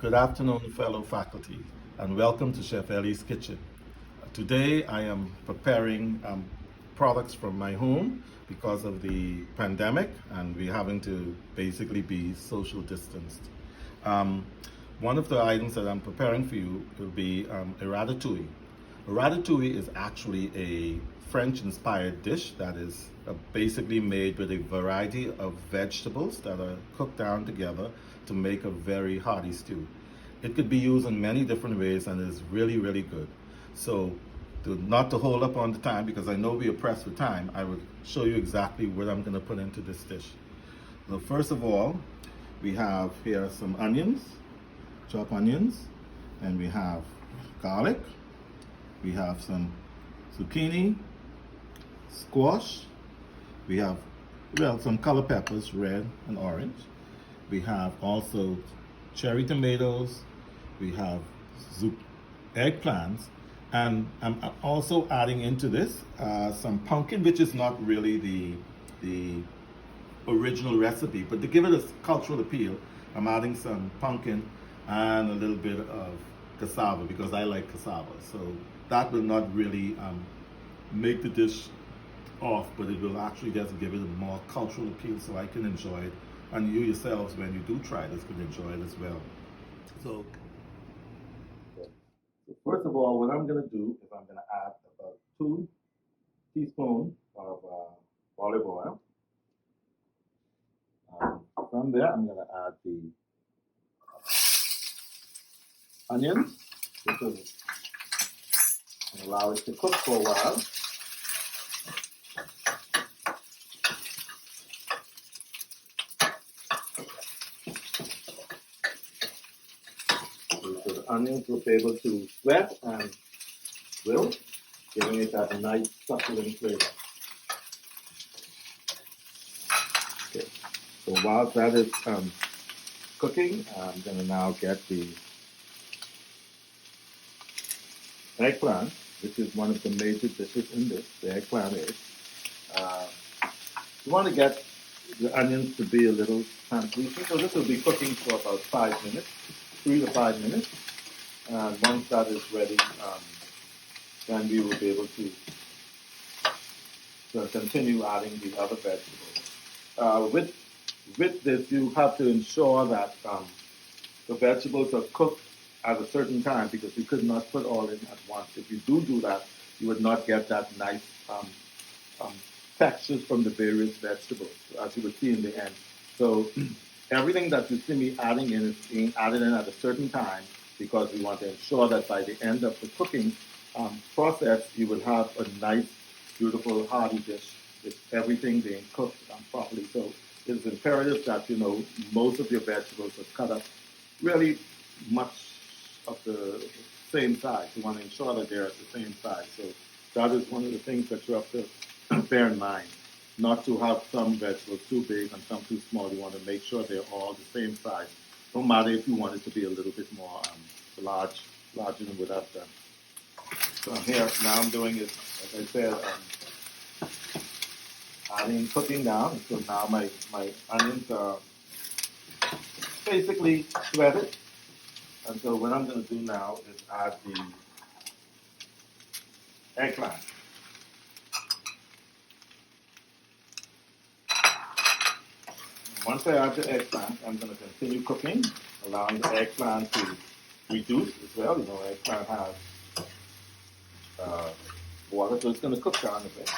Good afternoon, fellow faculty, and welcome to Chef Ellie's Kitchen. Today I am preparing products from my home because of the pandemic and we're having to basically be social distanced. Um, One of the items that I'm preparing for you will be a ratatouille. A ratatouille is actually a French-inspired dish that is basically made with a variety of vegetables that are cooked down together to make a very hearty stew. It could be used in many different ways and is really, really good. So, not to hold up on the time, because I know we are pressed for time, I will show you exactly what I'm going to put into this dish. So first of all, we have here some onions, chopped onions, and we have garlic, we have some zucchini, squash, we have, well, some color peppers, red and orange. We have also cherry tomatoes, we have eggplants, and I'm also adding into this some pumpkin, which is not really the original recipe, but to give it a cultural appeal, I'm adding some pumpkin and a little bit of cassava because I like cassava. So that will not really make the dish off, but it will actually just give it a more cultural appeal so I can enjoy it. And you yourselves, when you do try this, can enjoy it as well. So, first of all, what I'm going to do is I'm going to add about 2 teaspoons of olive oil. From there, I'm going to add the onions, which will allow it to cook for a while. So the onions will be able to sweat and will, giving it that nice succulent flavor. Okay. So while that is cooking, I'm going to now get the eggplant, which is one of the major dishes in this. The eggplant is. You want to get the onions to be a little translucent, so this will be cooking for about 5 minutes, 3 to 5 minutes. And once that is ready, then we will be able to continue adding the other vegetables. With this, you have to ensure that the vegetables are cooked at a certain time because you could not put all in at once. If you do that, you would not get that nice um, textures from the various vegetables, as you would see in the end. So everything that you see me adding in is being added in at a certain time because we want to ensure that by the end of the cooking process, you will have a nice, beautiful, hearty dish with everything being cooked properly. So it's imperative that, most of your vegetables are cut up really much of the same size. You want to ensure that they're at the same size. So that is one of the things that you have to bear in mind. Not to have some vegetables too big and some too small. You want to make sure they're all the same size. No matter if you want it to be a little bit more larger than what I've done. So here, now I'm doing it, as I said, adding cooking down. So now my onions are basically sweated. And so what I'm going to do now is add the eggplant. Once I add the eggplant, I'm going to continue cooking, allowing the eggplant to reduce as well. Eggplant has water, so it's going to cook down a bit.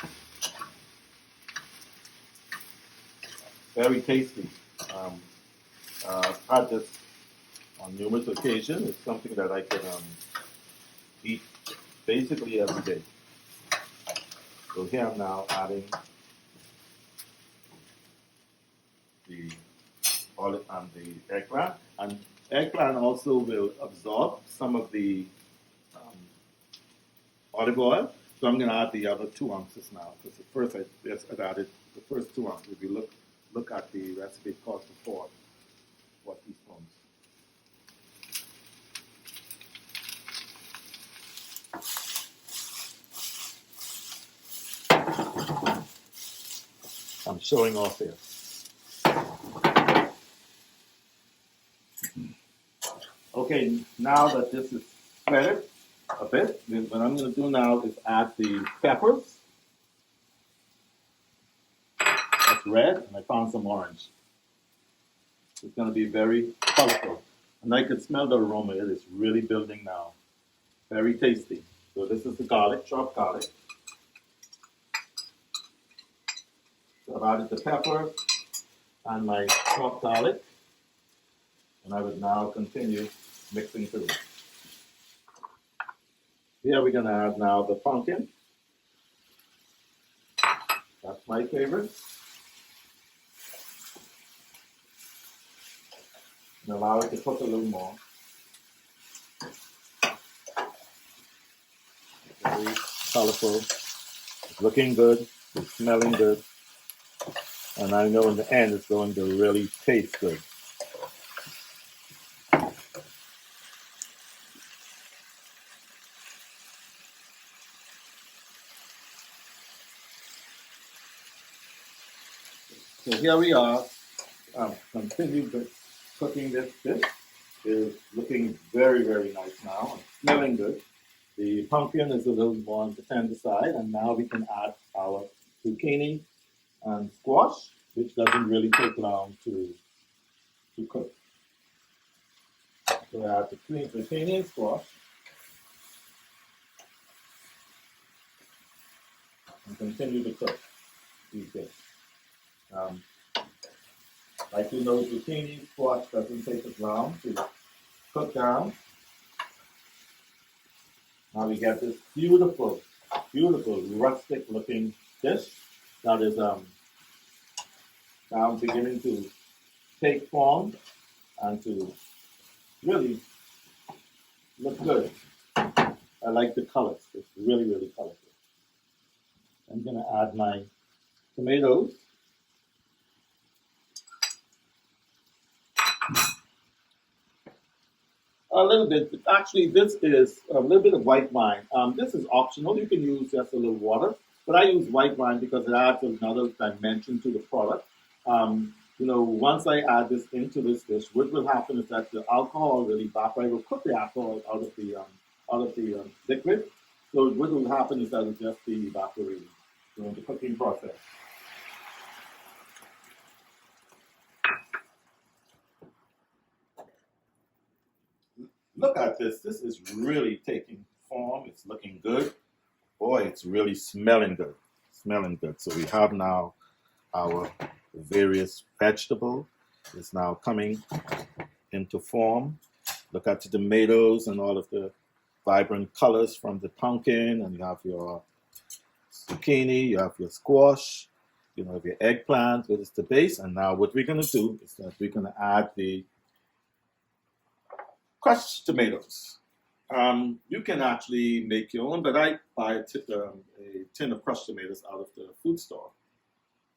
Very tasty. I've had this on numerous occasions. It's something that I can eat basically every day. So here I'm now adding the olive and the eggplant. And eggplant also will absorb some of the olive oil. So I'm going to add the other 2 ounces now because at first I added the first 2 ounces. If you look at the recipe, it calls for 4 teaspoons. I'm showing off here. Okay, now that this is spread a bit, what I'm going to do now is add the peppers. That's red, and I found some orange. It's going to be very colorful. And I can smell the aroma. It is really building now. Very tasty. So this is the garlic, chopped garlic. So I've added the pepper and my chopped garlic. And I would now continue mixing through. Here we're going to add now the pumpkin. That's my favorite. And allow it to cook a little more. Very colorful. It's looking good. It's smelling good. And I know in the end it's going to really taste good. So here we are. Continue cooking this dish. It's looking very, very nice now. And smelling good. The pumpkin is a little more on the tender side, and now we can add our zucchini and squash, which doesn't really take long to cook. So I add the zucchini and squash. And continue to cook these days. Like you know, zucchini squash doesn't take as long to cook down. Now we get this beautiful, beautiful rustic looking dish that is now beginning to take form and to really look good. I like the colors. It's really, really colorful. I'm going to add my tomatoes. A little bit. Actually, this is a little bit of white wine. This is optional. You can use just a little water, but I use white wine because it adds another dimension to the product. Once I add this into this dish, what will happen is that the alcohol will evaporate. Will cook the alcohol out of the liquid. So what will happen is that it will just be evaporated during the cooking process. Look at this. This is really taking form. It's looking good. Boy, it's really smelling good. Smelling good. So we have now our various vegetable. It's now coming into form. Look at the tomatoes and all of the vibrant colors from the pumpkin. And you have your zucchini, you have your squash, you have your eggplant, which is the base. And now what we're going to do is that we're going to add the crushed tomatoes. You can actually make your own, but I buy a tin of crushed tomatoes out of the food store.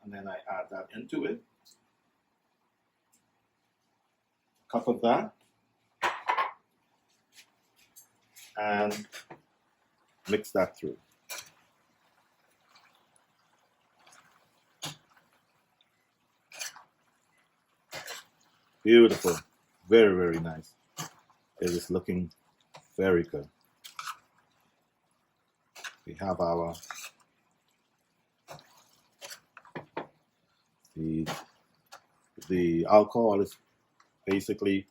And then I add that into it. A cup of that. And mix that through. Beautiful. Very, very nice. It is looking very good. We have our the alcohol is basically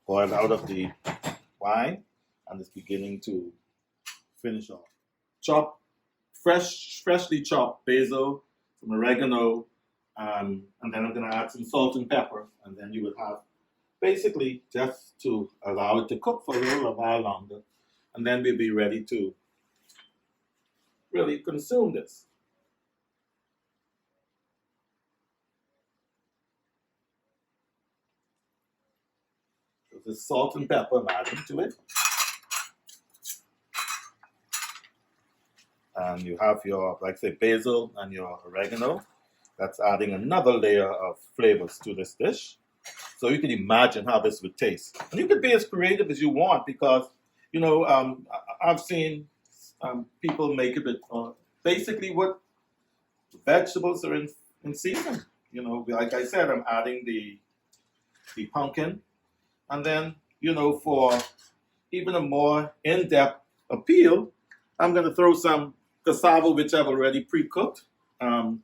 boiled out of the wine and it's beginning to finish off. Freshly chopped basil, some oregano, and then I'm going to add some salt and pepper, and then you would have basically just to allow it to cook for a little while longer, and then we'll be ready to really consume this. So the salt and pepper I'm adding to it. And you have your, like I say, basil and your oregano. That's adding another layer of flavors to this dish. So you can imagine how this would taste. And you can be as creative as you want because, I've seen people make it with basically what vegetables are in season. Like I said, I'm adding the pumpkin. And then for even a more in-depth appeal, I'm going to throw some cassava, which I've already pre-cooked, in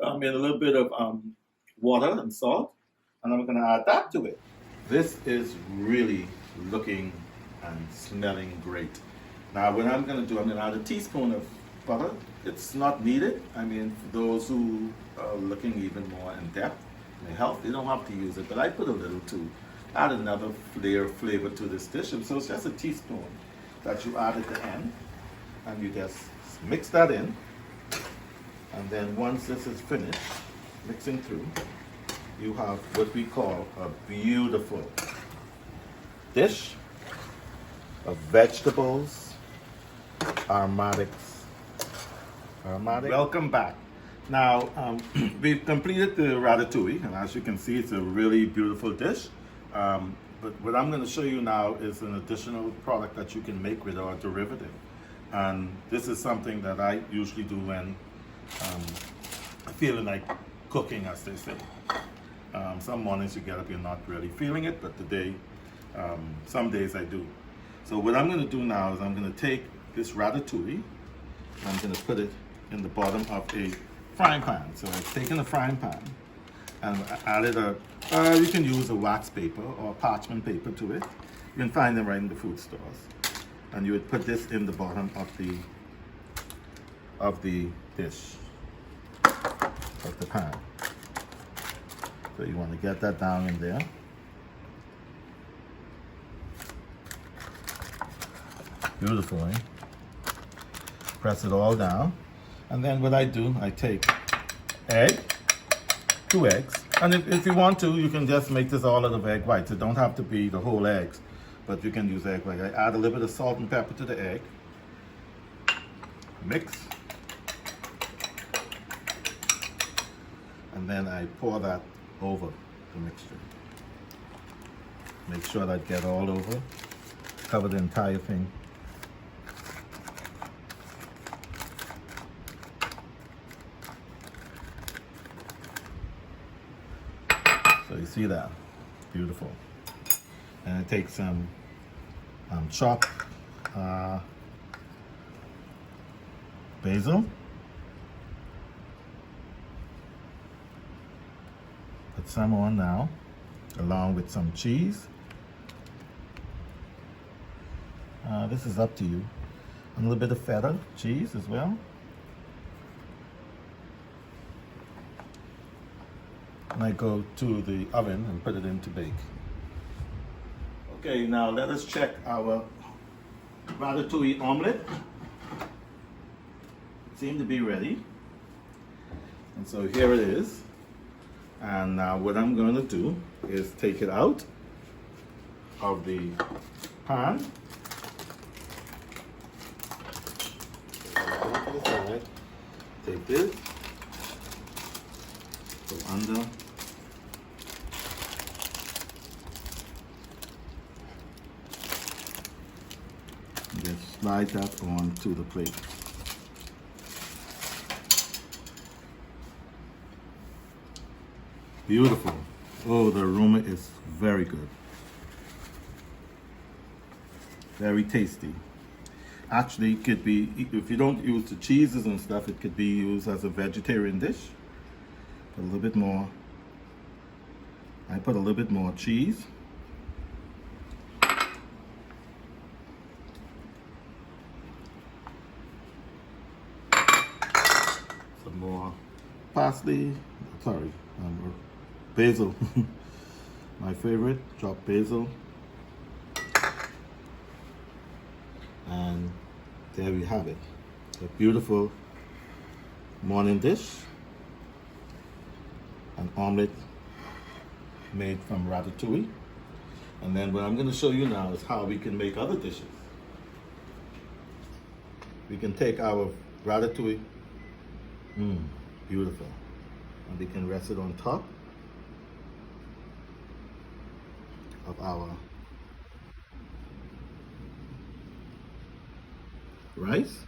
a little bit of water and salt, and I'm going to add that to it. This is really looking and smelling great. Now, what I'm going to do, I'm going to add a teaspoon of butter. It's not needed. I mean, for those who are looking even more in depth in their health, they don't have to use it, but I put a little to add another layer of flavor to this dish. And so it's just a teaspoon that you add at the end, and you just mix that in. And then once this is finished mixing through, you have what we call a beautiful dish of vegetables, aromatics. Welcome back. Now, we've completed the ratatouille, and as you can see, it's a really beautiful dish. But what I'm going to show you now is an additional product that you can make with our derivative. And this is something that I usually do when feeling like cooking, as they say. Some mornings you get up, you're not really feeling it, but today, some days I do. So what I'm going to do now is I'm going to take this ratatouille, and I'm going to put it in the bottom of a frying pan. So I've taken a frying pan and added you can use a wax paper or parchment paper to it. You can find them right in the food stores. And you would put this in the bottom of the dish, of the pan. So you want to get that down in there. Beautiful, eh? Press it all down. And then what I do, I take egg, 2 eggs. And if you want to, you can just make this all out of egg whites. It don't have to be the whole eggs, but you can use egg white. I add a little bit of salt and pepper to the egg. Mix. And then I pour that over the mixture. Make sure that get all over. Cover the entire thing. So you see that? Beautiful. And I take some chopped basil. Put some on now, along with some cheese. This is up to you. A little bit of feta cheese as well. And I go to the oven and put it in to bake. Okay, now let us check our ratatouille omelet. It seemed to be ready. And so here it is. And now what I'm going to do is take it out of the pan. Take this, go under. Just slide that onto the plate. Beautiful. Oh, the aroma is very good. Very tasty. Actually, it could be, if you don't use the cheeses and stuff, it could be used as a vegetarian dish. A little bit more. I put a little bit more cheese. Some more parsley, sorry, basil. My favorite, chopped basil. And there we have it. A beautiful morning dish. An omelet made from ratatouille. And then what I'm going to show you now is how we can make other dishes. We can take our ratatouille, beautiful, and we can rest it on top of our rice.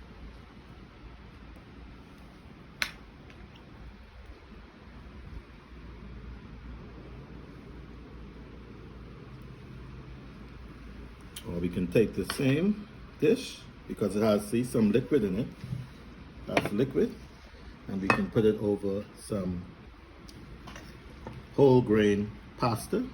Or we can take the same dish because it has, see, some liquid in it. That's liquid. And we can put it over some whole grain pasta.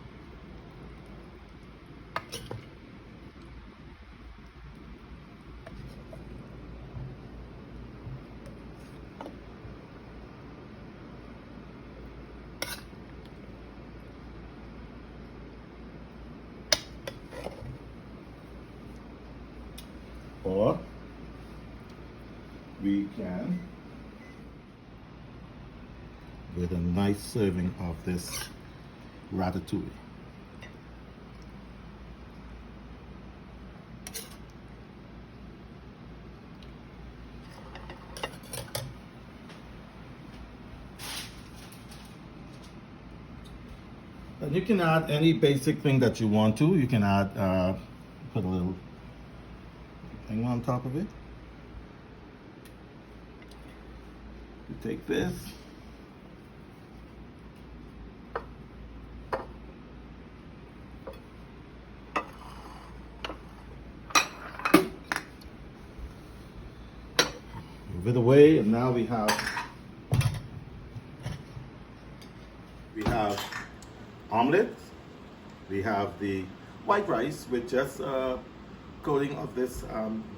Or we can, with a nice serving of this ratatouille. And you can add any basic thing that you want to. You can add, put a little thing on top of it. You take this. Move it away, and now we have omelette. We have the white rice with just a coating of this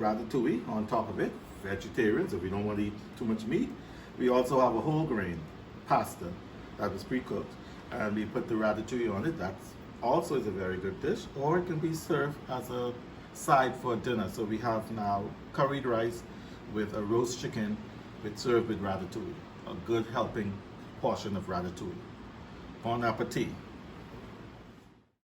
ratatouille on top of it. Vegetarians, if we don't want to eat too much meat. We also have a whole grain pasta that was pre-cooked, and we put the ratatouille on it. That also is a very good dish, or it can be served as a side for dinner. So we have now curried rice with a roast chicken served with ratatouille, a good helping portion of ratatouille. Bon appetit.